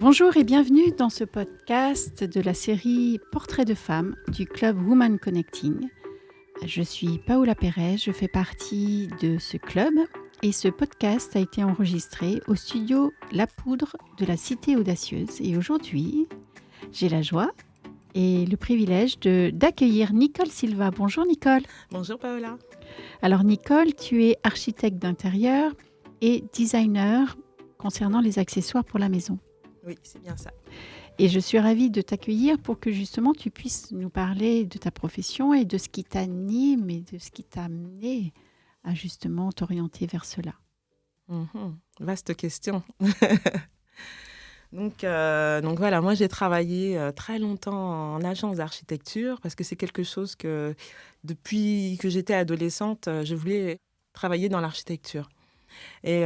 Bonjour et bienvenue dans ce podcast de la série Portraits de femmes du club Women Connecting. Je suis Paola Pérez, je fais partie de ce club et ce podcast a été enregistré au studio La Poudre de la Cité Audacieuse. Et aujourd'hui, j'ai la joie et le privilège d'accueillir Nicole Silva. Bonjour Nicole. Bonjour Paola. Alors Nicole, tu es architecte d'intérieur et designer concernant les accessoires pour la maison. Oui, c'est bien ça. Et je suis ravie de t'accueillir pour que justement tu puisses nous parler de ta profession et de ce qui t'anime et de ce qui t'a amené à justement t'orienter vers cela. Vaste question. Donc voilà, moi j'ai travaillé très longtemps en agence d'architecture parce que c'est quelque chose que depuis que j'étais adolescente, je voulais travailler dans l'architecture. Et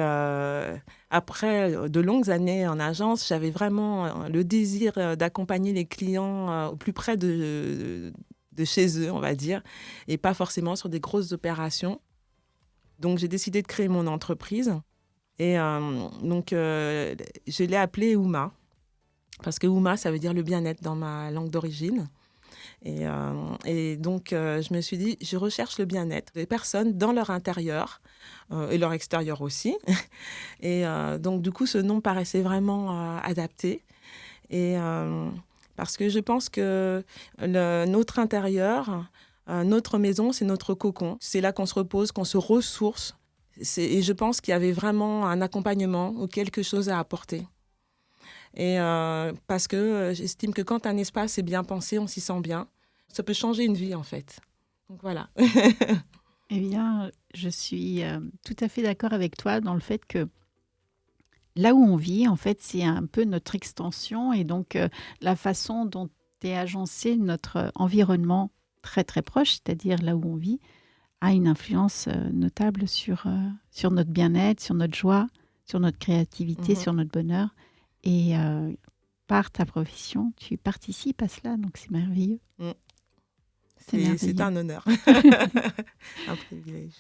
après de longues années en agence, j'avais vraiment le désir d'accompagner les clients au plus près de chez eux, on va dire, et pas forcément sur des grosses opérations. Donc j'ai décidé de créer mon entreprise. Et je l'ai appelée Ouma, parce que Ouma, ça veut dire le bien-être dans ma langue d'origine. Et donc, je me suis dit, je recherche le bien-être des personnes dans leur intérieur et leur extérieur aussi. Et donc, du coup, ce nom paraissait vraiment adapté. Et parce que je pense que notre intérieur, notre maison, c'est notre cocon. C'est là qu'on se repose, qu'on se ressource. Et je pense qu'il y avait vraiment un accompagnement ou quelque chose à apporter. Et parce que j'estime que quand un espace est bien pensé, on s'y sent bien. Ça peut changer une vie, en fait. Donc voilà. Eh bien, je suis tout à fait d'accord avec toi dans le fait que là où on vit, en fait, c'est un peu notre extension et donc la façon dont est agencé notre environnement très très proche, c'est-à-dire là où on vit, a une influence notable sur notre bien-être, sur notre joie, sur notre créativité, sur notre bonheur. Et par ta profession, tu participes à cela, donc c'est merveilleux. C'est un honneur, un privilège.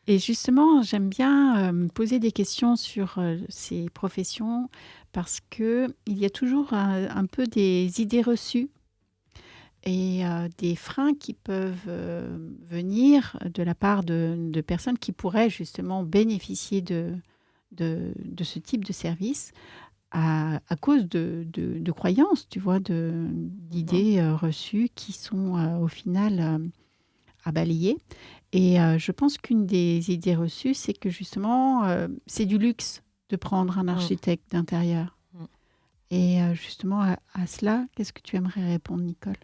Et justement, j'aime bien me poser des questions sur ces professions parce qu'il y a toujours un peu des idées reçues et des freins qui peuvent venir de la part de personnes qui pourraient justement bénéficier de ce type de service à cause de croyances, tu vois, d'idées reçues qui sont au final à balayer. Et je pense qu'une des idées reçues, c'est que justement, c'est du luxe de prendre un architecte d'intérieur. Et justement, à cela, qu'est-ce que tu aimerais répondre, Nicole ?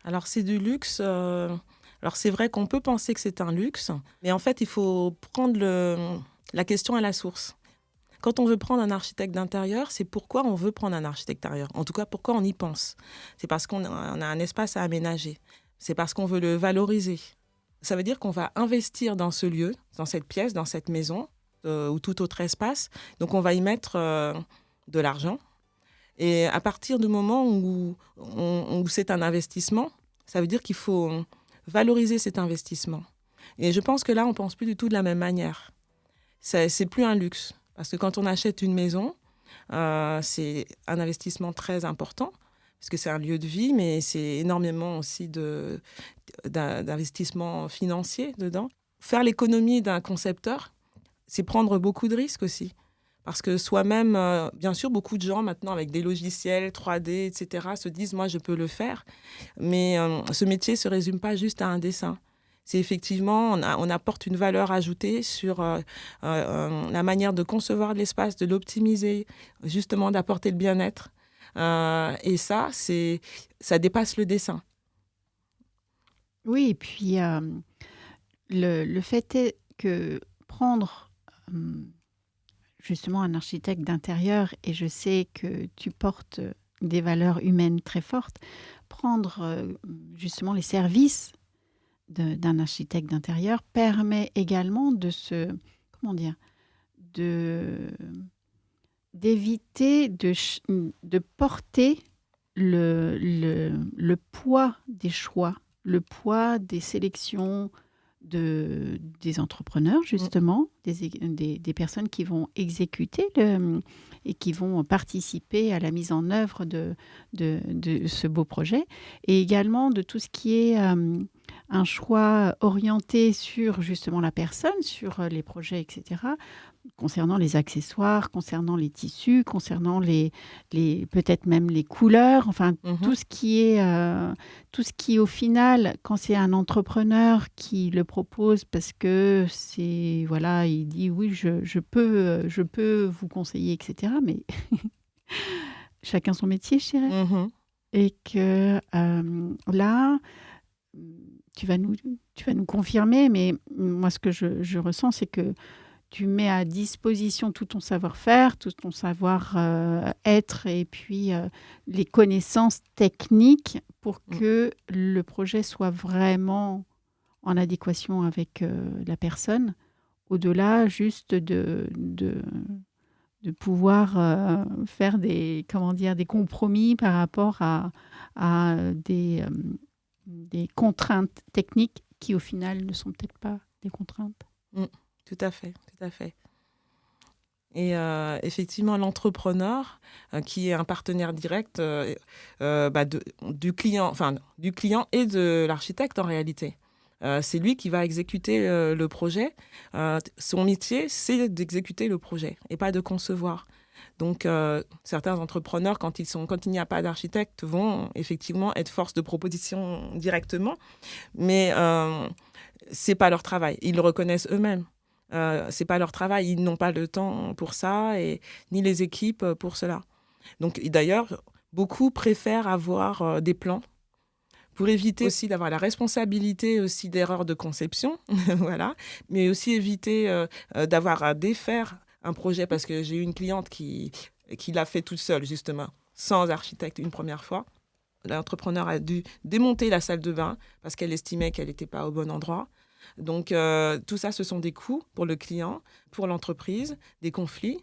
Alors, c'est du luxe. Alors, c'est vrai qu'on peut penser que c'est un luxe, mais en fait, il faut prendre la question à la source. Quand on veut prendre un architecte d'intérieur, c'est pourquoi on veut prendre un architecte d'intérieur. En tout cas, pourquoi on y pense. C'est parce qu'on a un espace à aménager. C'est parce qu'on veut le valoriser. Ça veut dire qu'on va investir dans ce lieu, dans cette pièce, dans cette maison ou tout autre espace. Donc, on va y mettre de l'argent. Et à partir du moment où c'est un investissement, ça veut dire qu'il faut valoriser cet investissement. Et je pense que là, on ne pense plus du tout de la même manière. C'est plus un luxe. Parce que quand on achète une maison, c'est un investissement très important, parce que c'est un lieu de vie, mais c'est énormément aussi d'investissement financier dedans. Faire l'économie d'un concepteur, c'est prendre beaucoup de risques aussi. Parce que soi-même, bien sûr, beaucoup de gens maintenant avec des logiciels 3D, etc., se disent « moi, je peux le faire ». Mais ce métier ne se résume pas juste à un dessin. C'est effectivement, on apporte une valeur ajoutée sur la manière de concevoir l'espace, de l'optimiser, justement d'apporter le bien-être. Et ça dépasse le dessin. Oui, et puis le fait est que prendre justement un architecte d'intérieur, et je sais que tu portes des valeurs humaines très fortes, prendre justement les services d'un architecte d'intérieur permet également d'éviter de porter le poids des choix, le poids des sélections des entrepreneurs, justement, des personnes qui vont exécuter et qui vont participer à la mise en œuvre de ce beau projet, et également de tout ce qui est un choix orienté sur justement la personne, sur les projets, etc., concernant les accessoires, concernant les tissus, concernant peut-être même les couleurs, enfin Mhm. tout ce qui au final, quand c'est un entrepreneur qui le propose parce que c'est voilà, il dit oui, je peux vous conseiller, etc. Mais chacun son métier, je dirais. Mhm. Et que là, tu vas nous, tu vas nous confirmer, mais moi ce que je ressens, c'est que tu mets à disposition tout ton savoir-faire, tout ton savoir-être et puis les connaissances techniques pour Mm. que le projet soit vraiment en adéquation avec la personne, au-delà juste de pouvoir faire comment dire, des compromis par rapport à des contraintes techniques qui, au final, ne sont peut-être pas des contraintes. Mm. Tout à fait, tout à fait. Et effectivement, l'entrepreneur, qui est un partenaire direct du client et de l'architecte en réalité. C'est lui qui va exécuter le projet. Son métier, c'est d'exécuter le projet et pas de concevoir. Donc, certains entrepreneurs, quand il n'y a pas d'architecte, vont effectivement être force de proposition directement, mais c'est pas leur travail. Ils le reconnaissent eux-mêmes. C'est pas leur travail, ils n'ont pas le temps pour ça et ni les équipes pour cela. Donc d'ailleurs, beaucoup préfèrent avoir des plans pour éviter aussi d'avoir la responsabilité aussi d'erreurs de conception, voilà, mais aussi éviter d'avoir à défaire un projet parce que j'ai eu une cliente qui l'a fait toute seule justement, sans architecte une première fois. L'entrepreneur a dû démonter la salle de bain parce qu'elle estimait qu'elle n'était pas au bon endroit. Donc, tout ça, ce sont des coûts pour le client, pour l'entreprise, des conflits.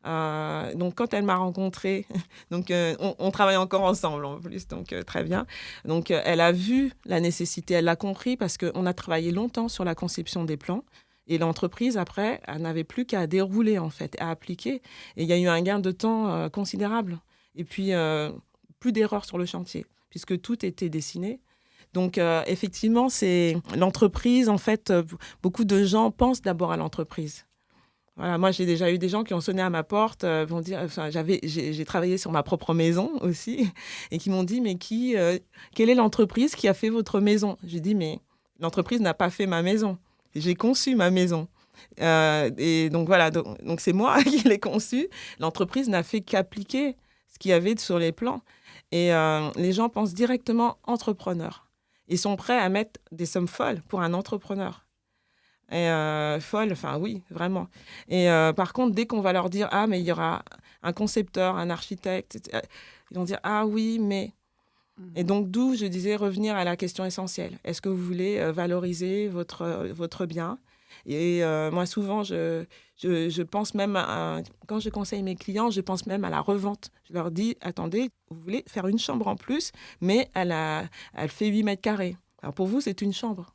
Donc, quand elle m'a rencontrée, donc, on travaille encore ensemble en plus, donc très bien. Donc, elle a vu la nécessité, elle l'a compris parce qu'on a travaillé longtemps sur la conception des plans. Et l'entreprise, après, elle n'avait plus qu'à dérouler, en fait, à appliquer. Et il y a eu un gain de temps considérable. Et puis, plus d'erreurs sur le chantier, puisque tout était dessiné. Donc, effectivement, c'est l'entreprise. En fait, beaucoup de gens pensent d'abord à l'entreprise. Voilà, moi, j'ai déjà eu des gens qui ont sonné à ma porte, vont dire, enfin, j'ai travaillé sur ma propre maison aussi, et qui m'ont dit, mais quelle est l'entreprise qui a fait votre maison? J'ai dit, mais l'entreprise n'a pas fait ma maison. J'ai conçu ma maison. Et donc voilà, donc c'est moi qui l'ai conçue. L'entreprise n'a fait qu'appliquer ce qu'il y avait sur les plans. Et les gens pensent directement entrepreneur. Ils sont prêts à mettre des sommes folles pour un entrepreneur. Et folle, enfin oui, vraiment. Et par contre, dès qu'on va leur dire, ah, mais il y aura un concepteur, un architecte, ils vont dire, ah oui, mais... Et donc, d'où je disais revenir à la question essentielle. Est-ce que vous voulez valoriser votre bien? Et moi, souvent, je pense même, quand je conseille mes clients, je pense même à la revente. Je leur dis, attendez, vous voulez faire une chambre en plus, mais elle fait 8 mètres carrés. Alors pour vous, c'est une chambre.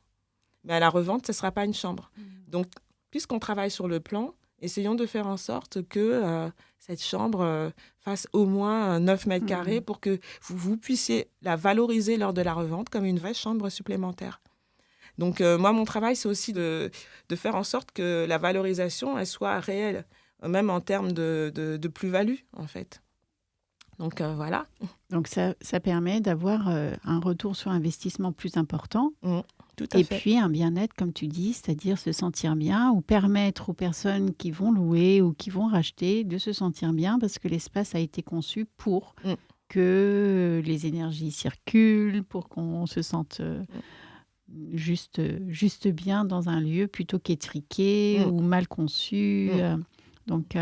Mais à la revente, ce ne sera pas une chambre. Donc, puisqu'on travaille sur le plan, essayons de faire en sorte que cette chambre fasse au moins 9 mètres carrés pour que vous puissiez la valoriser lors de la revente comme une vraie chambre supplémentaire. Donc, moi, mon travail, c'est aussi de faire en sorte que la valorisation, elle soit réelle, même en termes de plus-value, en fait. Donc, voilà. Donc, ça permet d'avoir un retour sur investissement plus important. Tout à Et fait. puis un bien-être, comme tu dis, c'est-à-dire se sentir bien ou permettre aux personnes qui vont louer ou qui vont racheter de se sentir bien parce que l'espace a été conçu pour Mm. que les énergies circulent, pour qu'on se sente juste bien dans un lieu plutôt qu'étriqué Mm. ou mal conçu. Mm. Donc,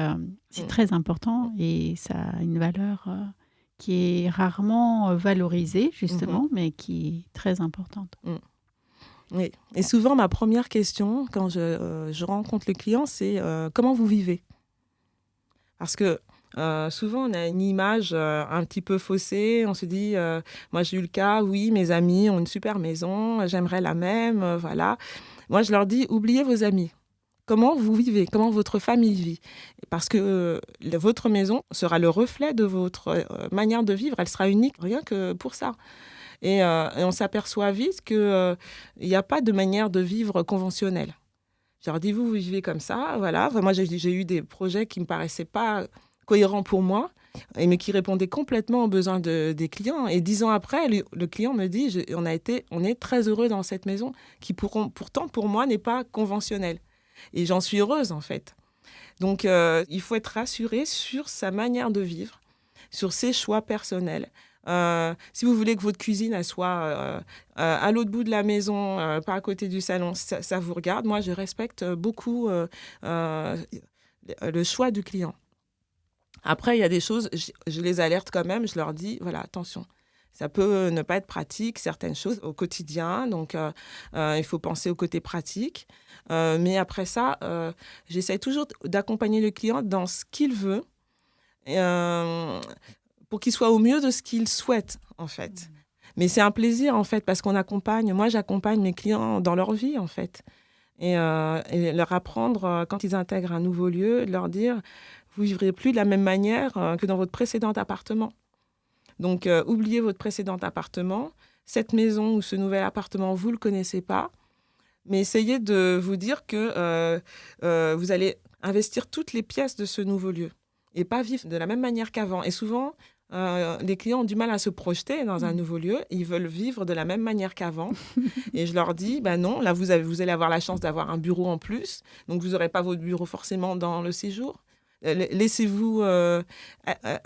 c'est Mm. très important et ça a une valeur qui est rarement valorisée, Mhm. justement, mais qui est très importante. Mm. Oui. Et souvent, ma première question, quand je rencontre le client, c'est comment vous vivez? Parce que souvent, on a une image un petit peu faussée. On se dit, moi j'ai eu le cas, oui, mes amis ont une super maison, j'aimerais la même, voilà. Moi, je leur dis, oubliez vos amis. Comment vous vivez, comment votre famille vit. Parce que votre maison sera le reflet de votre manière de vivre. Elle sera unique, rien que pour ça. Et on s'aperçoit vite qu'il n'y a pas de manière de vivre conventionnelle. Je leur dis, vous vivez comme ça, voilà. Enfin, moi, j'ai eu des projets qui ne me paraissaient pas cohérents pour moi, mais qui répondaient complètement aux besoins des clients. Et 10 ans après, le client me dit, on est très heureux dans cette maison, qui pourtant, pour moi, n'est pas conventionnelle. Et j'en suis heureuse, en fait. Donc, il faut être rassuré sur sa manière de vivre, sur ses choix personnels. Si vous voulez que votre cuisine elle soit à l'autre bout de la maison, pas à côté du salon, ça vous regarde. Moi, je respecte beaucoup le choix du client. Après, il y a des choses, je les alerte quand même, je leur dis, voilà, attention. Ça peut ne pas être pratique, certaines choses au quotidien. Donc, il faut penser au côté pratique. Mais après ça, j'essaie toujours d'accompagner le client dans ce qu'il veut pour qu'il soit au mieux de ce qu'il souhaite, en fait. Mais c'est un plaisir, en fait, parce moi, j'accompagne mes clients dans leur vie, en fait. Et leur apprendre, quand ils intègrent un nouveau lieu, de leur dire, vous ne vivrez plus de la même manière que dans votre précédent appartement. Donc, oubliez votre précédent appartement. Cette maison ou ce nouvel appartement, vous ne le connaissez pas. Mais essayez de vous dire que vous allez investir toutes les pièces de ce nouveau lieu et pas vivre de la même manière qu'avant. Et souvent, les clients ont du mal à se projeter dans un nouveau lieu. Ils veulent vivre de la même manière qu'avant. Et je leur dis, non, là, vous allez avoir la chance d'avoir un bureau en plus. Donc, vous n'aurez pas votre bureau forcément dans le séjour. Laissez-vous,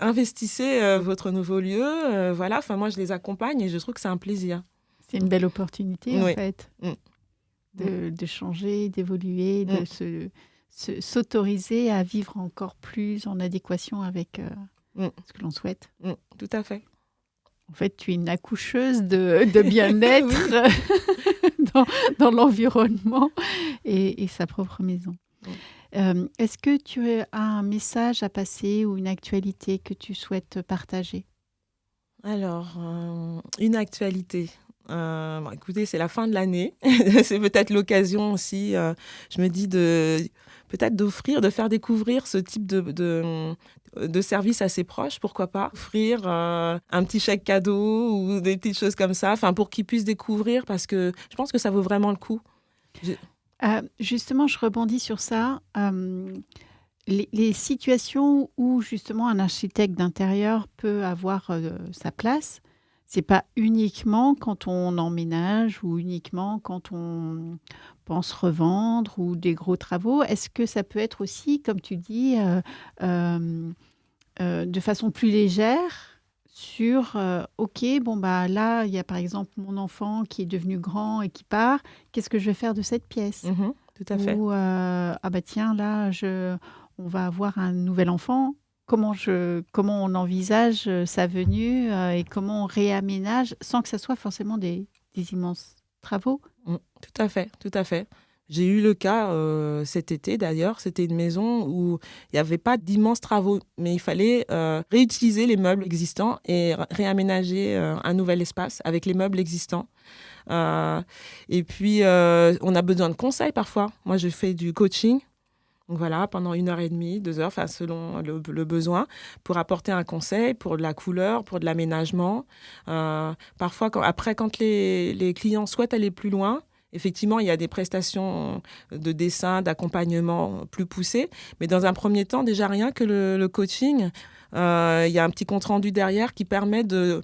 investissez votre nouveau lieu. Voilà, enfin, moi, je les accompagne et je trouve que c'est un plaisir. C'est une belle opportunité, Oui. En fait, de changer, d'évoluer, de s'autoriser à vivre encore plus en adéquation avec ce que l'on souhaite. Tout à fait. En fait, tu es une accoucheuse de bien-être dans l'environnement et sa propre maison. Est-ce que tu as un message à passer ou une actualité que tu souhaites partager? Alors, une actualité. Écoutez, c'est la fin de l'année. C'est peut-être l'occasion aussi, je me dis, peut-être de faire découvrir ce type de service à ses proches, pourquoi pas. Offrir un petit chèque cadeau ou des petites choses comme ça, pour qu'ils puissent découvrir, parce que je pense que ça vaut vraiment le coup. Justement, je rebondis sur ça. Les situations où justement un architecte d'intérieur peut avoir sa place, c'est pas uniquement quand on emménage ou uniquement quand on pense revendre ou des gros travaux. Est-ce que ça peut être aussi, comme tu dis, de façon plus légère sur OK, bon, là, il y a par exemple mon enfant qui est devenu grand et qui part. Qu'est-ce que je vais faire de cette pièce? Tout à fait. Ou tiens, là, on va avoir un nouvel enfant. Comment on envisage sa venue et comment on réaménage sans que ça soit forcément des immenses travaux? Tout à fait, tout à fait. J'ai eu le cas cet été d'ailleurs. C'était une maison où il n'y avait pas d'immenses travaux, mais il fallait réutiliser les meubles existants et réaménager un nouvel espace avec les meubles existants. Et puis, on a besoin de conseils parfois. Moi, je fais du coaching. Donc voilà, pendant 1h30, 2 heures, selon le besoin, pour apporter un conseil pour de la couleur, pour de l'aménagement. Parfois, quand les clients souhaitent aller plus loin, effectivement, il y a des prestations de dessin, d'accompagnement plus poussées. Mais dans un premier temps, déjà rien que le coaching, il y a un petit compte-rendu derrière qui permet de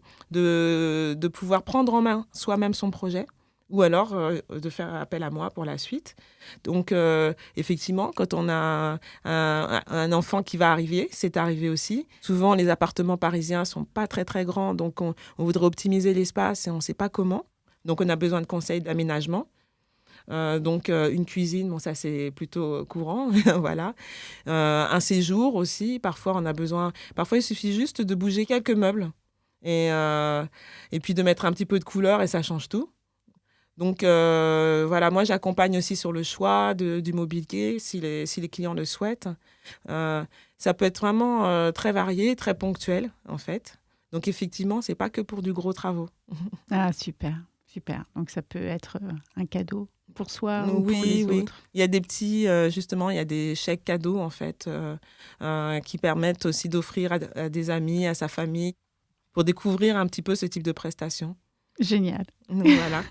pouvoir prendre en main soi-même son projet, ou alors de faire appel à moi pour la suite. Donc, effectivement, quand on a un enfant qui va arriver, c'est arrivé aussi. Souvent, les appartements parisiens ne sont pas très, très grands, donc on voudrait optimiser l'espace et on ne sait pas comment. Donc, on a besoin de conseils d'aménagement. Donc, une cuisine, bon, ça, c'est plutôt courant. Voilà. Un séjour aussi. Parfois, on a besoin... Parfois, il suffit juste de bouger quelques meubles et puis de mettre un petit peu de couleur et ça change tout. Donc, voilà, moi, j'accompagne aussi sur le choix du mobilier, si les clients le souhaitent. Ça peut être vraiment très varié, très ponctuel, en fait. Donc, effectivement, ce n'est pas que pour du gros travaux. Ah, super, super. Donc, ça peut être un cadeau pour soi ou pour Oui, les oui. autres? Il y a des petits, justement, il y a des chèques cadeaux, en fait, qui permettent aussi d'offrir à des amis, à sa famille, pour découvrir un petit peu ce type de prestations. Génial. Donc voilà.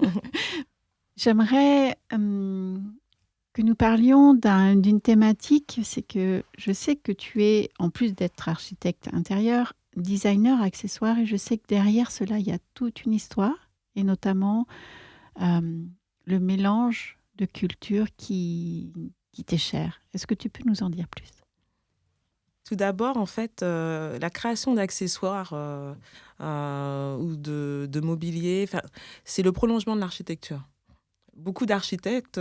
J'aimerais, que nous parlions d'une thématique, c'est que je sais que tu es, en plus d'être architecte intérieur, designer accessoire et je sais que derrière cela, il y a toute une histoire et notamment, hem, le mélange de cultures qui t'est cher. Est-ce que tu peux nous en dire plus? Tout d'abord, en fait, la création d'accessoires, ou de mobilier, enfin, c'est le prolongement de l'architecture. Beaucoup d'architectes,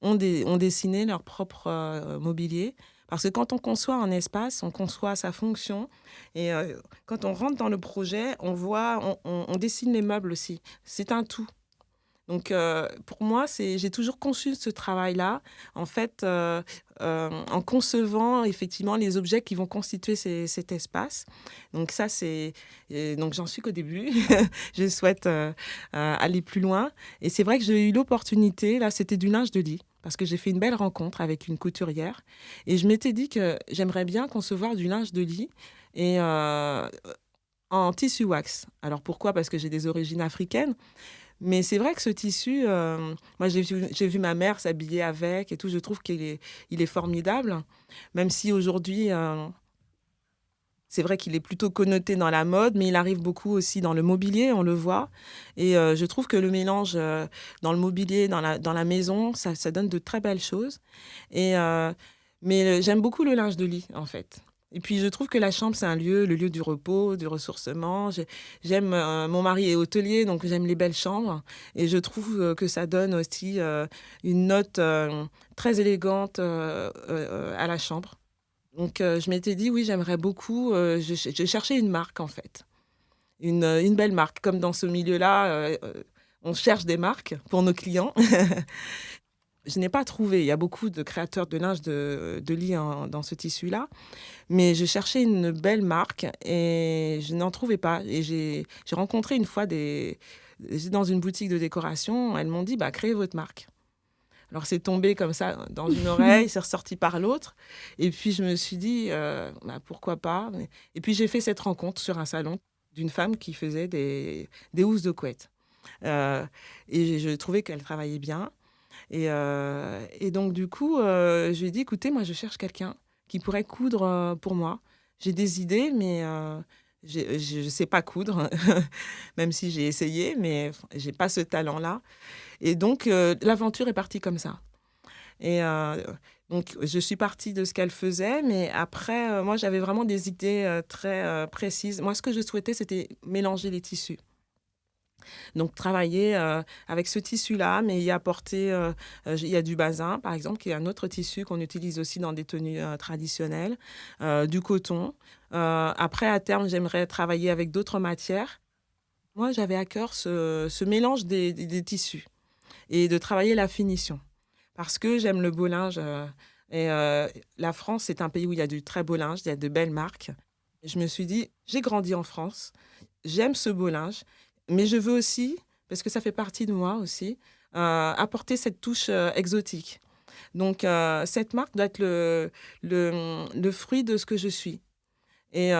ont dessiné leur propre, mobilier parce que quand on conçoit un espace, on conçoit sa fonction et quand on rentre dans le projet, on dessine les meubles aussi. C'est un tout. Donc, pour moi, j'ai toujours conçu ce travail-là, en fait, en concevant effectivement les objets qui vont constituer cet espace. Donc ça, donc j'en suis qu'au début. Je souhaite aller plus loin. Et c'est vrai que j'ai eu l'opportunité, là, c'était du linge de lit, parce que j'ai fait une belle rencontre avec une couturière. Et je m'étais dit que j'aimerais bien concevoir du linge de lit et en tissu wax. Alors pourquoi? Parce que j'ai des origines africaines. Mais c'est vrai que ce tissu, moi j'ai vu ma mère s'habiller avec et tout, je trouve qu'il est formidable. Même si aujourd'hui, c'est vrai qu'il est plutôt connoté dans la mode, mais il arrive beaucoup aussi dans le mobilier, on le voit. Et je trouve que le mélange dans le mobilier, dans la maison, ça donne de très belles choses. Et, mais j'aime beaucoup le linge de lit, en fait. Et puis, je trouve que la chambre, c'est le lieu du repos, du ressourcement. J'aime, mon mari est hôtelier, donc j'aime les belles chambres. Et je trouve que ça donne aussi une note très élégante à la chambre. Donc, je m'étais dit, oui, j'aimerais beaucoup. Je cherchais une marque, en fait. Une belle marque. Comme dans ce milieu-là, on cherche des marques pour nos clients. Je n'ai pas trouvé. Il y a beaucoup de créateurs de linge de lit dans ce tissu-là. Mais je cherchais une belle marque et je n'en trouvais pas. Et j'ai rencontré une fois j'étais dans une boutique de décoration. Elles m'ont dit, bah, créez votre marque. Alors, c'est tombé comme ça dans une oreille, c'est ressorti par l'autre. Et puis, je me suis dit, bah, pourquoi pas. Et puis, j'ai fait cette rencontre sur un salon d'une femme qui faisait des housses de couette. Euh, et je trouvais qu'elle travaillait bien. Et donc, du coup, je lui ai dit, écoutez, moi, je cherche quelqu'un qui pourrait coudre pour moi. J'ai des idées, mais je ne sais pas coudre, même si j'ai essayé, mais je n'ai pas ce talent-là. Et donc, l'aventure est partie comme ça. Et donc, je suis partie de ce qu'elle faisait, mais après, moi, j'avais vraiment des idées très précises. Moi, ce que je souhaitais, c'était mélanger les tissus. Donc, travailler avec ce tissu-là, mais y apporter, il y a du basin, par exemple, qui est un autre tissu qu'on utilise aussi dans des tenues traditionnelles, du coton. Après, à terme, j'aimerais travailler avec d'autres matières. Moi, j'avais à cœur ce mélange des tissus et de travailler la finition. Parce que j'aime le beau linge. Et la France, c'est un pays où il y a du très beau linge, il y a de belles marques. Je me suis dit, j'ai grandi en France, j'aime ce beau linge, mais je veux aussi, parce que ça fait partie de moi aussi, apporter cette touche exotique. Donc, cette marque doit être le fruit de ce que je suis. Et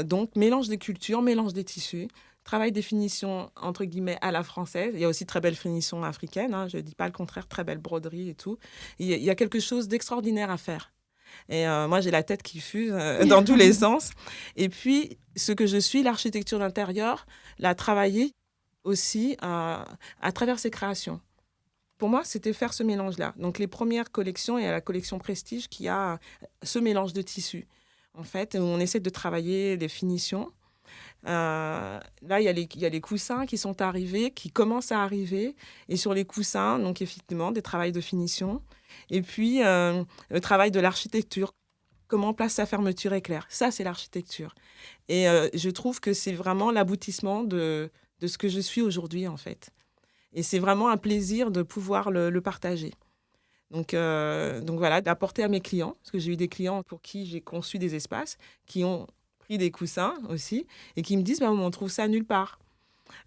donc, mélange des cultures, mélange des tissus, travail des finitions, entre guillemets, à la française. Il y a aussi très belles finitions africaines, hein, je ne dis pas le contraire, très belles broderies et tout. Il y a quelque chose d'extraordinaire à faire. Et moi, j'ai la tête qui fuse dans tous les sens. Et puis, ce que je suis, l'architecture d'intérieur, l'a travaillé aussi à travers ses créations. Pour moi, c'était faire ce mélange-là. Donc, les premières collections, il y a la collection Prestige qui a ce mélange de tissus. En fait, où on essaie de travailler les finitions. Là, il y a les coussins qui sont arrivés, qui commencent à arriver. Et sur les coussins, donc effectivement, des travails de finition. Et puis, le travail de l'architecture. Comment on place sa fermeture éclair. Ça, c'est l'architecture. Et je trouve que c'est vraiment l'aboutissement de ce que je suis aujourd'hui, en fait. Et c'est vraiment un plaisir de pouvoir le partager. Donc voilà, d'apporter à mes clients, parce que j'ai eu des clients pour qui j'ai conçu des espaces, qui ont pris des coussins aussi, et qui me disent, bah, on trouve ça nulle part.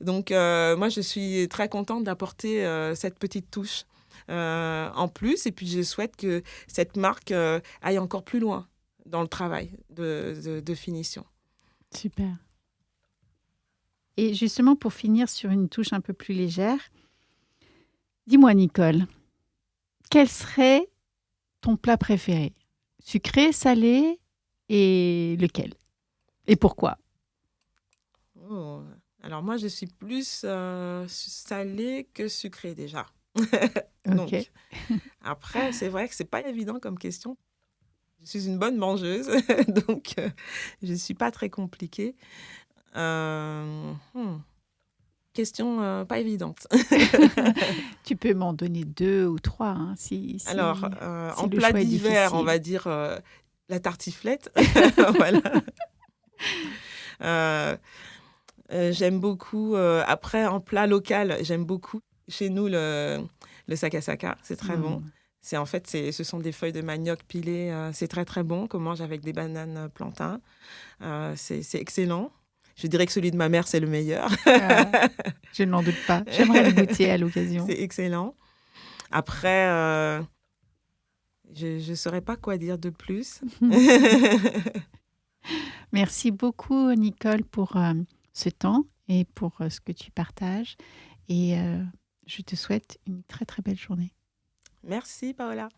Donc moi, je suis très contente d'apporter cette petite touche. en plus. Et puis, je souhaite que cette marque aille encore plus loin dans le travail de finition. Super. Et justement, pour finir sur une touche un peu plus légère, dis-moi, Nicole, quel serait ton plat préféré? Sucré, salé et lequel? Et pourquoi? Oh. Alors moi, je suis plus salée que sucrée déjà. Ok. Donc, après, c'est vrai que c'est pas évident comme question. Je suis une bonne mangeuse, donc je ne suis pas très compliquée. Euh, hmm, Question pas évidente. Tu peux m'en donner 2 ou 3 hein, Alors, si en le plat choix est d'hiver, on difficile. va dire la tartiflette. Voilà. Euh, J'aime beaucoup. Après, en plat local, j'aime beaucoup chez nous le sakasaka. C'est très bon. Hmm. Ce sont des feuilles de manioc pilées. C'est très très bon qu'on mange avec des bananes plantains. C'est excellent. Je dirais que celui de ma mère, c'est le meilleur. Ah, je n'en doute pas. J'aimerais le goûter à l'occasion. C'est excellent. Après, je ne saurais pas quoi dire de plus. Merci beaucoup, Nicole, pour ce temps et pour ce que tu partages. Et je te souhaite une très, très belle journée. Merci, Paola.